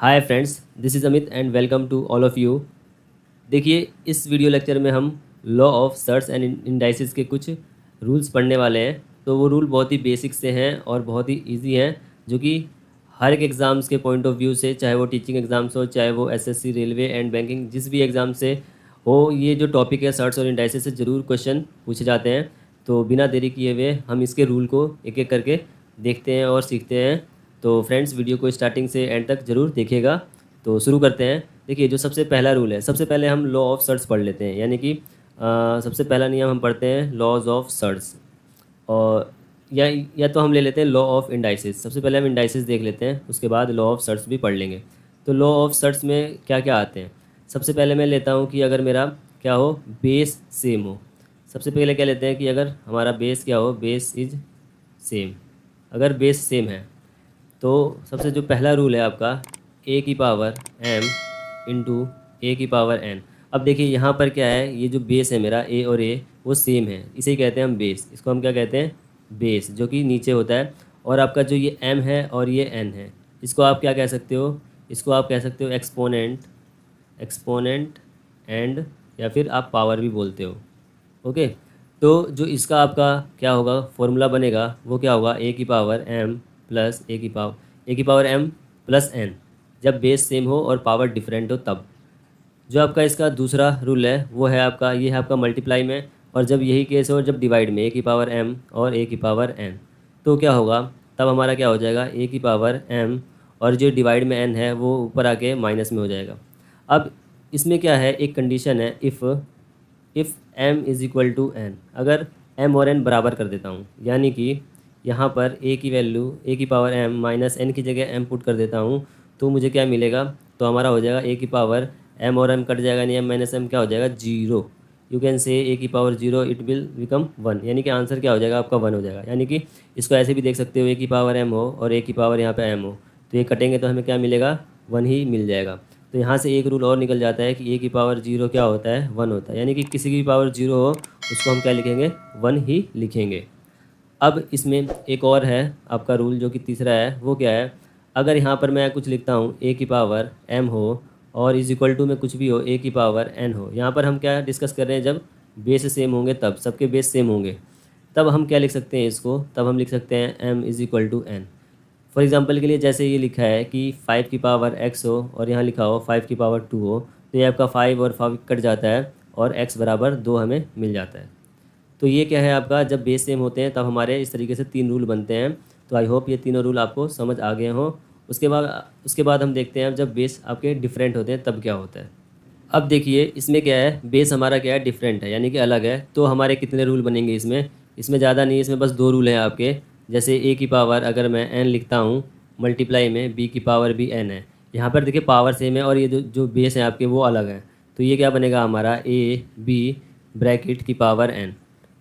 Hi friends, this is Amit and welcome to all of you. देखिए, इस video lecture में हम law of surds and indices के कुछ रूल्स पढ़ने वाले हैं। तो वो रूल बहुत ही बेसिक से हैं और बहुत ही इजी हैं, जो कि हर एक एग्ज़ाम्स के पॉइंट ऑफ व्यू से, चाहे वो टीचिंग एग्ज़ाम्स हो, चाहे वो एसएससी, रेलवे एंड बैंकिंग, जिस भी एग्ज़ाम से हो, ये जो टॉपिक है सर्च और इंडाइसिस से ज़रूर क्वेश्चन पूछे जाते हैं। तो बिना देरी किए हुए हम इसके रूल को एक एक करके देखते हैं और सीखते हैं। तो फ्रेंड्स, वीडियो को स्टार्टिंग से एंड तक ज़रूर देखिएगा। तो शुरू करते हैं। देखिए, जो सबसे पहला रूल है, सबसे पहले हम लॉ ऑफ सर्च पढ़ लेते हैं, यानी कि सबसे पहला नियम हम पढ़ते हैं लॉज ऑफ सर्च। और या तो हम ले लेते हैं लॉ ऑफ इंडाइसिस। सबसे पहले हम इंडाइसिस देख लेते हैं, उसके बाद लॉ ऑफ सर्च भी पढ़ लेंगे। तो लॉ ऑफ सर्च में क्या क्या आते हैं? सबसे पहले मैं लेता हूँ कि अगर मेरा क्या हो, बेस सेम हो। सबसे पहले क्या लेते हैं कि अगर हमारा बेस क्या हो, बेस इज सेम। अगर बेस सेम है तो सबसे जो पहला रूल है आपका, ए की पावर एम इंटू ए की पावर एन। अब देखिए यहाँ पर क्या है, ये जो बेस है मेरा ए और ए वो सेम है, इसे ही कहते हैं हम बेस। इसको हम क्या कहते हैं, बेस, जो कि नीचे होता है। और आपका जो ये एम है और ये एन है, इसको आप क्या कह सकते हो, इसको आप कह सकते हो एक्सपोनेंट, एक्सपोनेंट एंड, या फिर आप पावर भी बोलते हो। ओके। तो जो इसका आपका क्या होगा, फॉर्मूला बनेगा, वो क्या होगा, ए की पावर एम प्लस ए की पावर एम प्लस एन, जब बेस सेम हो और पावर डिफरेंट हो तब। जो आपका इसका दूसरा रूल है वो है आपका, ये है आपका मल्टीप्लाई में। और जब यही केस हो, जब डिवाइड में, ए की पावर एम और ए की पावर एन, तो क्या होगा, तब हमारा क्या हो जाएगा, ए की पावर एम और जो डिवाइड में एन है वो ऊपर आके माइनस में हो जाएगा। अब इसमें क्या है, एक कंडीशन है, if m is equal to N. अगर m और n बराबर कर देता हूँ, यानी कि यहाँ पर a की वैल्यू, a की पावर m माइनस n की जगह m पुट कर देता हूँ, तो मुझे क्या मिलेगा, तो हमारा हो जाएगा a की पावर m और m कट जाएगा, यानी m माइनस m क्या हो जाएगा, zero. You can say a की power zero, it will become one, यानी कि आंसर क्या हो जाएगा आपका, वन हो जाएगा। यानी कि इसको ऐसे भी देख सकते हो, a की पावर m हो और a की पावर यहाँ पे m हो, तो ये कटेंगे तो हमें क्या मिलेगा, वन ही मिल जाएगा। तो यहाँ से एक रूल और निकल जाता है कि ए की पावर जीरो क्या होता है, वन होता है। यानी कि किसी की पावर जीरो हो उसको हम क्या लिखेंगे, वन ही लिखेंगे। अब इसमें एक और है आपका रूल, जो कि तीसरा है, वो क्या है, अगर यहाँ पर मैं कुछ लिखता हूँ ए की पावर एम हो और इज इक्वल टू में कुछ भी हो, ए की पावर एन हो, यहाँ पर हम क्या डिस्कस कर रहे हैं, जब बेस सेम होंगे, तब सबके बेस सेम होंगे, तब हम क्या लिख सकते हैं इसको, तब हम लिख सकते हैं M is equal to N. For example के लिए, जैसे ये लिखा है कि 5 की पावर x हो और यहाँ लिखा हो 5 की पावर 2 हो, तो ये आपका 5 और 5 कट जाता है और x बराबर 2 हमें मिल जाता है। तो ये क्या है आपका, जब बेस सेम होते हैं तब हमारे इस तरीके से तीन रूल बनते हैं। तो आई होप ये तीनों रूल आपको समझ आ गए हों। उसके बाद हम देखते हैं, जब बेस आपके डिफरेंट होते हैं तब क्या होता है। अब देखिए, इसमें क्या है, बेस हमारा क्या है, डिफरेंट है, यानी कि अलग है। तो हमारे कितने रूल बनेंगे इसमें, इसमें ज़्यादा नहीं, इसमें बस दो रूल हैं आपके। जैसे ए की पावर अगर मैं एन लिखता हूँ मल्टीप्लाई में, बी की पावर भी एन है। यहाँ पर देखिए पावर सेम है और ये जो जो बेस है आपके वो अलग हैं। तो ये क्या बनेगा हमारा, ए बी ब्रैकेट की पावर एन।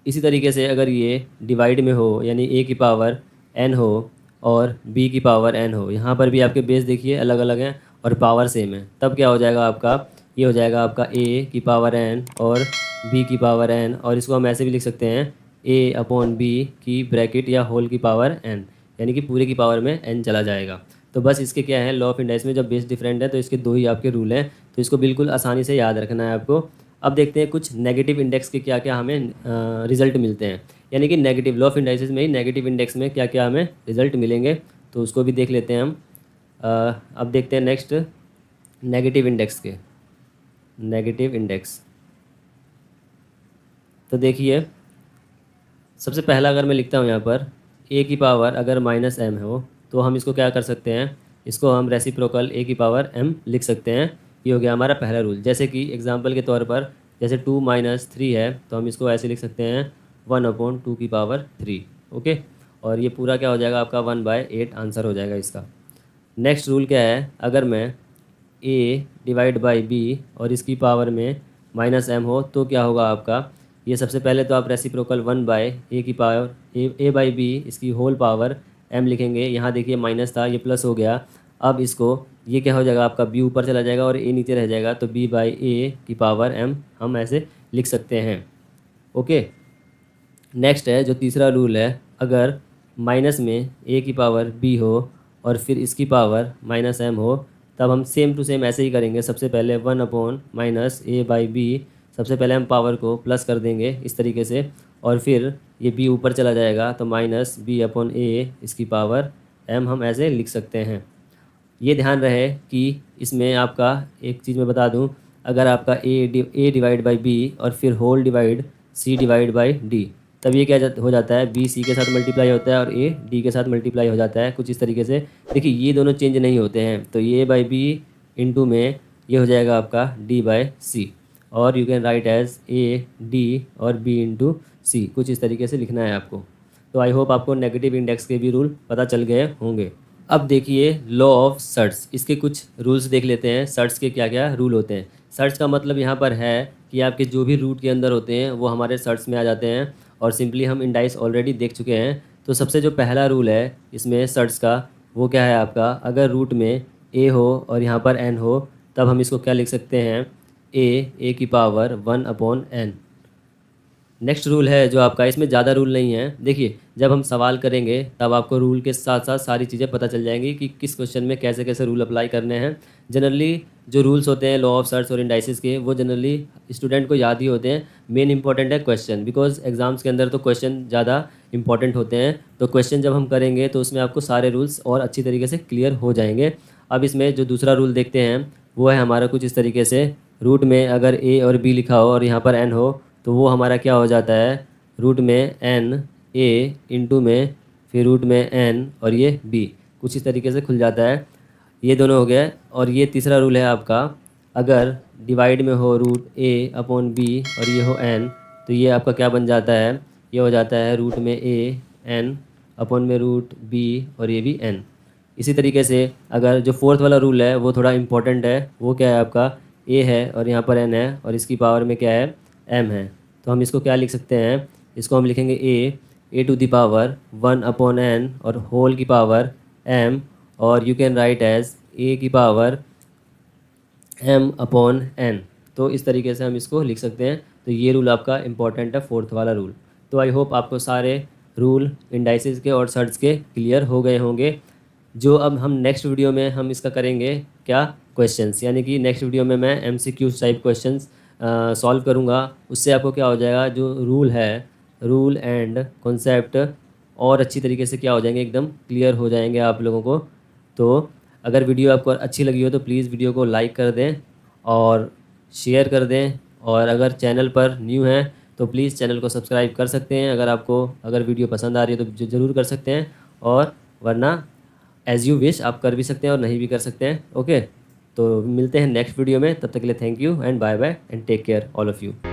इसी तरीके से अगर ये डिवाइड में हो, यानी ए की पावर एन हो और बी की पावर एन हो, यहाँ पर भी आपके बेस देखिए अलग अलग हैं और पावर सेम है, तब क्या हो जाएगा आपका, ये हो जाएगा आपका ए की पावर एन और बी की पावर एन। और इसको हम ऐसे भी लिख सकते हैं, ए अपॉन बी की ब्रैकेट या होल की पावर एन, यानी कि पूरे की पावर में एन चला जाएगा। तो बस इसके क्या है, लॉ ऑफ इंडाइस में जब बेस डिफरेंट है तो इसके दो ही आपके रूल हैं, तो इसको बिल्कुल आसानी से याद रखना है आपको। अब देखते हैं कुछ नेगेटिव इंडेक्स के क्या क्या हमें रिजल्ट मिलते हैं, यानी कि नेगेटिव लॉ ऑफ इंडाइसिस में ही नेगेटिव इंडेक्स में क्या क्या हमें रिजल्ट मिलेंगे, तो उसको भी देख लेते हैं हम। अब देखते हैं नेक्स्ट नेगेटिव इंडेक्स के, नेगेटिव इंडेक्स। तो देखिए, सबसे पहला अगर मैं लिखता हूँ यहाँ पर, ए की पावर अगर माइनस एम हो, तो हम इसको क्या कर सकते हैं, इसको हम रेसिप्रोकल ए की पावर एम लिख सकते हैं। ये हो गया हमारा पहला रूल। जैसे कि एग्जांपल के तौर पर, जैसे 2 माइनस 3 है, तो हम इसको ऐसे लिख सकते हैं 1 अपॉन 2 की पावर 3। ओके। और ये पूरा क्या हो जाएगा आपका, 1/8 आंसर हो जाएगा इसका। नेक्स्ट रूल क्या है, अगर मैं ए डिवाइड बाई बी और इसकी पावर में माइनस एम हो, तो क्या होगा आपका, ये सबसे पहले तो आप रेसिप्रोकल 1 बाय ए की पावर ए बाई बी इसकी होल पावर एम लिखेंगे। यहाँ देखिए माइनस था, ये प्लस हो गया। अब इसको, ये क्या हो जाएगा आपका, बी ऊपर चला जाएगा और ए नीचे रह जाएगा, तो बी बाई ए की पावर एम हम ऐसे लिख सकते हैं। ओके। नेक्स्ट है जो तीसरा रूल है, अगर माइनस में ए की पावर बी हो और फिर इसकी पावर माइनस एम हो, तब हम सेम टू सेम ऐसे ही करेंगे। सबसे पहले 1/-a/b, सबसे पहले हम पावर को प्लस कर देंगे इस तरीके से, और फिर ये b ऊपर चला जाएगा तो -b/a इसकी पावर m हम ऐसे लिख सकते हैं। ये ध्यान रहे कि इसमें आपका एक चीज़ मैं बता दूं, अगर आपका a डिवाइड बाई b और फिर whole divide c divide by d, तब ये क्या हो जाता है, b c के साथ मल्टीप्लाई होता है और a d के साथ मल्टीप्लाई हो जाता है, कुछ इस तरीके से। देखिए ये दोनों चेंज नहीं होते हैं, तो ये बाई b इंटू में ये हो जाएगा आपका d बाई c, और you can write as a d और b इंटू c, कुछ इस तरीके से लिखना है आपको। तो आई होप आपको नेगेटिव इंडेक्स के भी रूल पता चल गए होंगे। अब देखिए लॉ ऑफ सर्ट्स, इसके कुछ रूल्स देख लेते हैं। सर्ट्स के क्या क्या रूल होते हैं। सर्ट्स का मतलब यहाँ पर है कि आपके जो भी रूट के अंदर होते हैं वो हमारे सर्ट्स में आ जाते हैं, और सिंपली हम इंडाइस ऑलरेडी देख चुके हैं। तो सबसे जो पहला रूल है इसमें सर्ट्स का, वो क्या है आपका, अगर रूट में a हो और यहाँ पर n हो, तब हम इसको क्या लिख सकते हैं, a की पावर 1/n। नेक्स्ट रूल है जो आपका, इसमें ज़्यादा रूल नहीं है। देखिए जब हम सवाल करेंगे तब आपको रूल के साथ साथ सारी चीज़ें पता चल जाएंगी कि किस क्वेश्चन में कैसे कैसे रूल अप्लाई करने हैं। जनरली जो रूल्स होते हैं लॉ ऑफ सर्ट्स और इंडाइसिस के, वो जनरली स्टूडेंट को याद ही होते हैं। मेन इंपॉर्टेंट है क्वेश्चन, बिकॉज एग्जाम्स के अंदर तो क्वेश्चन ज़्यादा इंपॉर्टेंट होते हैं। तो क्वेश्चन जब हम करेंगे तो उसमें आपको सारे रूल्स और अच्छी तरीके से क्लियर हो जाएंगे। अब इसमें जो दूसरा रूल देखते हैं वो है हमारा कुछ इस तरीके से, रूट में अगर a और b लिखा हो और यहाँ पर n हो, तो वो हमारा क्या हो जाता है, रूट में n a इंटू में फिर रूट में n और ये b, कुछ इस तरीके से खुल जाता है। ये दोनों हो गए। और ये तीसरा रूल है आपका, अगर डिवाइड में हो रूट a/b और ये हो n, तो ये आपका क्या बन जाता है, ये हो जाता है रूट में a n अपॉन में रूट b और ये भी n। इसी तरीके से अगर जो फोर्थ वाला रूल है वो थोड़ा इंपॉर्टेंट है, वो क्या है आपका, a है और यहाँ पर n है और इसकी पावर में क्या है, m है। तो हम इसको क्या लिख सकते हैं, इसको हम लिखेंगे a to the power 1/n और होल की पावर m, और you can write as a की पावर m/n। तो इस तरीके से हम इसको लिख सकते हैं। तो ये रूल आपका इंपॉर्टेंट है, फोर्थ वाला रूल। तो आई होप आपको सारे रूल इंडाइसिस के और सर्ट्स के क्लियर हो गए होंगे। जो अब हम नेक्स्ट वीडियो में हम इसका करेंगे क्या, क्वेश्चंस, यानी कि नेक्स्ट वीडियो में मैं MCQ टाइप क्वेश्चंस सॉल्व करूँगा। उससे आपको क्या हो जाएगा, जो रूल है, रूल एंड कॉन्सेप्ट और अच्छी तरीके से क्या हो जाएंगे, एकदम क्लियर हो जाएंगे आप लोगों को। तो अगर वीडियो आपको अच्छी लगी हो तो प्लीज़ वीडियो को लाइक कर दें और शेयर कर दें, और अगर चैनल पर न्यू हैं तो प्लीज़ चैनल को सब्सक्राइब कर सकते हैं। अगर वीडियो पसंद आ रही है तो ज़रूर कर सकते हैं, और वरना एज़ यू विश आप कर भी सकते हैं और नहीं भी कर सकते हैं। ओके, तो मिलते हैं नेक्स्ट वीडियो में, तब तक के लिए thank you and bye bye and take care all of you.